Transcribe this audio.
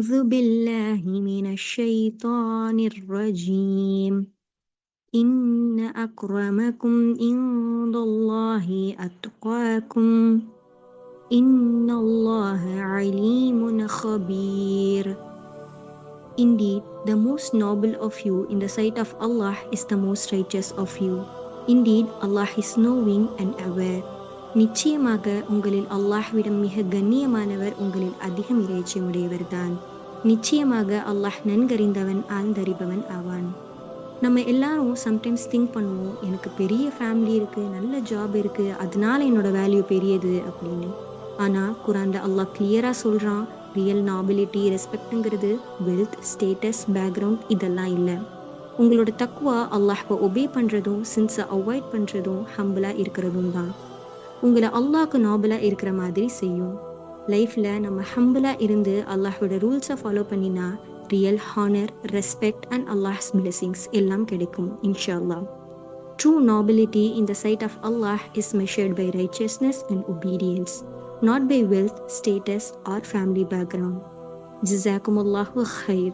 أعوذ بالله من الشيطان الرجيم إن أكرمكم عند الله أتقاكم إن الله عليم خبير. Indeed, the most noble of you in the sight of Allah is the most righteous of you. Indeed, Allah is knowing and aware. நிச்சயமாக உங்களில் அல்லாஹ்விடம் மிக கண்ணியமானவர் உங்களில் அதிகம் இறைச்சியுடையவர்தான். நிச்சயமாக அல்லாஹ் நன்கறிந்தவன் ஆழ்ந்தறிபவன் ஆவான். நம்ம எல்லாரும் சம்டைம்ஸ் திங்க் பண்ணுவோம், எனக்கு பெரிய ஃபேமிலி இருக்குது, நல்ல ஜாப் இருக்குது, அதனால என்னோட வேல்யூ பெரியது அப்படின்னு. ஆனால் குரான்ல அல்லாஹ் கிளியராக சொல்கிறான், ரியல் நாபிலிட்டி ரெஸ்பெக்ட்டுங்கிறது வெல்த், ஸ்டேட்டஸ், பேக்ரவுண்ட் இதெல்லாம் இல்லை. உங்களோட தக்குவா அல்லாஹ்வை ஒபே பண்ணுறதும் சின்ஸை அவாய்ட் பண்ணுறதும் ஹம்பிளாக இருக்கிறதும் தான் உங்களை அல்லாஹ்க்கு நாபலாக இருக்கிற மாதிரி செய்யும். லைஃப்பில் நம்ம ஹம்பிளாக இருந்து அல்லாஹோட ரூல்ஸை ஃபாலோ பண்ணினா real honour, respect and Allah's blessings எல்லாம் கிடைக்கும் இன்ஷா அல்லாஹ். True nobility in the sight of Allah is measured by righteousness and obedience, not by wealth, status or family background. Jazakumullahu khair.